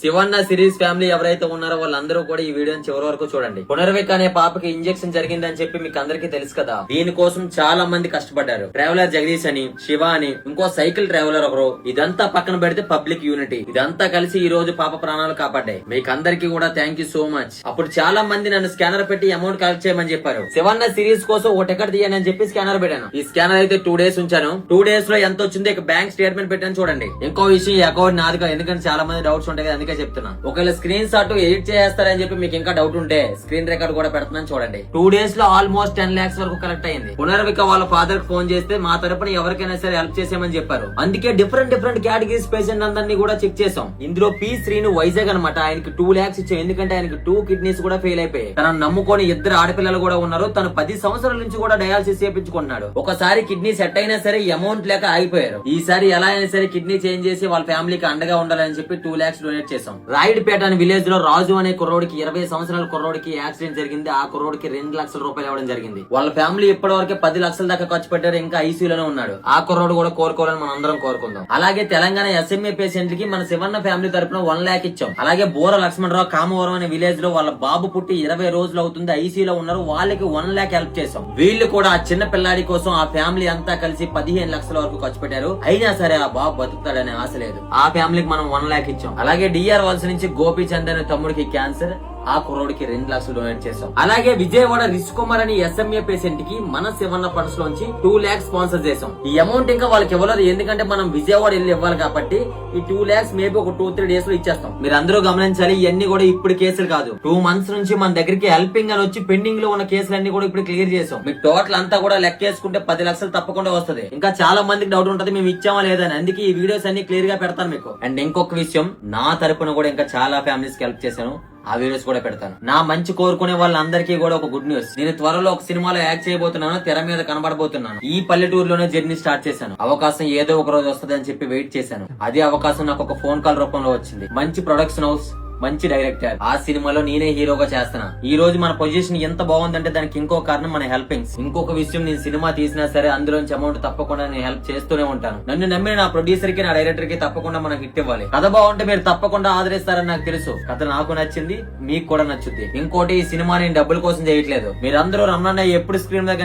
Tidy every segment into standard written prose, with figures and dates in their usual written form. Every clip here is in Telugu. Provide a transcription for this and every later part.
శివన్న సిరీస్ ఫ్యామిలీ ఎవరైతే ఉన్నారో వాళ్ళందరూ కూడా ఈ వీడియోని చివరి వరకు చూడండి. పునర్విక్ అనే పాపకి ఇంజెక్షన్ జరిగిందని చెప్పి మీకు అందరికీ తెలుసు కదా. దీనికోసం చాలా మంది కష్టపడ్డారు. ట్రావెలర్ జగదీష్ అని, శివ అని, ఇంకో సైకిల్ ట్రావెలర్ ఒకరు. ఇదంతా పక్కన పెడితే పబ్లిక్ యూనిటీ ఇదంతా కలిసి ఈ రోజు పాప ప్రాణాలు కాపాడ్డాయి. మీకు అందరికీ కూడా థ్యాంక్ యూ సో మచ్. అప్పుడు చాలా మంది నన్ను స్కానర్ పెట్టి అమౌంట్ కలెక్ట్ చేయమని చెప్పారు. శివన్న సిరీస్ కోసం ఒక టికెట్ తీయని అని చెప్పి స్కానర్ పెట్టాను. ఈ స్కానర్ అయితే 2 days ఉంచాను. 2 days లో ఎంత వచ్చిందో ఇక బ్యాంక్ స్టేట్మెంట్ పెట్టాను చూడండి. ఇంకో విషయం ఈ అకౌంట్ నాది కాదు, ఎందుకంటే చాలా మంది డౌట్స్ ఉంటాయి కదా, అందుకే చెప్తున్నా. ఒకవేళ స్క్రీన్ షాట్ ఎడిట్ చేస్తారని చెప్పి మీకు ఇంకా డౌట్ ఉంటే స్క్రీన్ రికార్డ్ కూడా పెడుతున్నాను చూడండి. 2 days లో ఆల్మోస్ట్ 10 lakhs వరకు కలెక్ట్ అయింది. పునర్విక వాళ్ళ ఫాదర్ కి ఫోన్ చేస్తే మా తరపున ఎవరికైనా సరే హెల్ప్ చేసామని చెప్పారు. అందుకే డిఫరెంట్ కేటగిరీస్ పేషెంట్ అందరినీ కూడా చెక్ చేసాం. ఇందులో పి శ్రీను వైజాగ్ అనమాట. ఆయనకి 2 lakhs ఇచ్చాం, ఎందుకంటే ఆయనకి 2 kidneys కూడా ఫెయిల్ అయిపోయాయి. తనను నమ్ముకొని 2 ఆడపిల్లలు కూడా ఉన్నారు. తను 10 సంవత్సరాల నుంచి కూడా డయాలసిస్ చేయించుకుంటున్నాడు. ఒకసారి కిడ్నీ సెట్ అయినా సరే అమౌంట్ లేక ఆగిపోయారు. ఈసారి ఎలా అయినా సరే కిడ్నీ చేంజ్ చేసి వాళ్ళ ఫ్యామిలీకి అండగా ఉండాలని చెప్పి 2 lakhs డొనేట్ చేసాం. రాయుడుపేట అనే విలేజ్ లో రాజు అనే కుర్రోడికి 20 సంవత్సరాల కుర్రోడికి యాక్సిడెంట్ జరిగింది. ఆ కుర్రోడికి 2 లక్షల రూపాయలు ఇవ్వడం జరిగింది. వాళ్ళ ఫ్యామిలీ ఇప్పటి వరకు 10 లక్షల దాకా ఖర్చు పెట్టారు. ఇంకా ఐసీయూలోనే ఉన్నాడు. ఆ కుర్రోడు కూడా కోరుకోవాలని మనం అందరం కోరుకుందాం. అలాగే తెలంగాణ ఎస్ఎంఏ పేషెంట్ కి మన శివన్న ఫ్యామిలీ తరపున 1 lakh ఇచ్చాం. అలాగే బోర లక్ష్మణరావు కామవరం అనే విలేజ్ లో వాళ్ళ బాబు పుట్టి 20 రోజులు అవుతుంది, ఐసీయూలో ఉన్నారు. వాళ్ళకి 1 lakh హెల్ప్ చేసాం. వీళ్ళు కూడా ఆ చిన్న పిల్లాడి కోసం ఆ ఫ్యామిలీ అంతా కలిసి 15 లక్షల వరకు ఖర్చు పెట్టారు. అయినా సరే ఆ బాబు బతుకుతాడనే ఆశ లేదు. ఆ ఫ్యామిలీకి మనం 1 lakh ఇచ్చాం. అలాగే డిఆర్ వలస నుంచి గోపీచంద్ అనే తమ్ముడికి క్యాన్సర్, ఆ కుర్రోడికి 2 లక్షలు డొనేట్ చేసాం. అలాగే విజయవాడ రిష్ కుమార్ అని ఎస్ఎంఏ పేషెంట్ కి మన శివన్న ఫండ్స్ లోంచి 2 lakhs స్పాన్సర్ చేసాం. ఈ అమౌంట్ ఇంకా వాళ్ళకి ఇవ్వలేదు, ఎందుకంటే మనం విజయవాడ వెళ్ళి ఇవ్వాలి కాబట్టి ఈ 2 lakhs మేబీ ఒక 2-3 days లో ఇచ్చేస్తాం. మీరు అందరూ గమనించాలి, ఇవన్నీ కూడా ఇప్పుడు కేసులు కాదు. 2 months నుంచి మన దగ్గరికి హెల్పింగ్ అని వచ్చి పెండింగ్ లో ఉన్న కేసులన్నీ కూడా ఇప్పుడు క్లియర్ చేసాం. మీకు టోటల్ అంతా కూడా లెక్కేసుకుంటే 10 లక్షలు తప్పకుండా వస్తుంది. ఇంకా చాలా మందికి డౌట్ ఉంటది మేము ఇచ్చామా లేదని, అందుకే ఈ వీడియోస్ అన్ని క్లియర్ గా పెడతాను మీకు. అండ్ ఇంకొక విషయం, నా తరపున కూడా ఇంకా చాలా ఫ్యామిలీస్ కి హెల్ప్ చేశాను. ఆ వీడియోస్ కూడా పెడతాను. నా మంచి కోరుకునే వాళ్ళందరికీ కూడా ఒక గుడ్ న్యూస్. నేను త్వరలో ఒక సినిమాలో యాక్ట్ చేయబోతున్నాను, తెర మీద కనబడబోతున్నాను. ఈ పల్లెటూరులోనే జర్నీ స్టార్ట్ చేశాను. అవకాశం ఏదో ఒక రోజు వస్తుంది అని చెప్పి వెయిట్ చేశాను. అదే అవకాశం నాకు ఒక ఫోన్ కాల్ రూపంలో వచ్చింది. మంచి ప్రొడక్షన్ హౌస్, మంచి డైరెక్టర్, ఆ సినిమాలో నేనే హీరోగా చేస్తున్నా. ఈ రోజు మన పొజిషన్ ఎంత బాగుందంటే దానికి ఇంకో కారణం మన హెల్పింగ్స్. ఇంకొక విషయం, నేను సినిమా తీసినా సరే అందులోంచి అమౌంట్ తప్పకుండా నేను హెల్ప్ చేస్తూనే ఉంటాను. నన్ను నమ్మిన నా ప్రొడ్యూసర్ కి, నా డైరెక్టర్ కి తప్పకుండా మనకి హిట్ ఇవ్వాలి. కథ బాగుంటే మీరు తప్పకుండా ఆదరిస్తారని నాకు తెలుసు. కథ నాకు నచ్చింది, మీకు కూడా నచ్చుద్ది. ఇంకోటి, ఈ సినిమా నేను డబ్బుల కోసం చేయట్లేదు. మీరందరూ రమణ ఎప్పుడు స్క్రీన్ మీద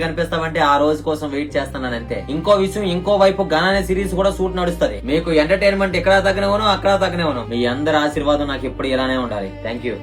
కనిపిస్తావు అంటే ఆ రోజు కోసం వెయిట్ చేస్తున్నాను అంతే. ఇంకో విషయం, ఇంకో వైపు గణ అనే సిరీస్ కూడా షూట్ నడుస్తుంది. మీకు ఎంటర్టైన్మెంట్ ఇక్కడ తగ్గనివ్వను, అక్కడ తగ్గనివ్వను. మీ అందరి ఆశీర్వాదం నాకు ఎప్పుడు ఇలానే ఉండాలి. Thank you.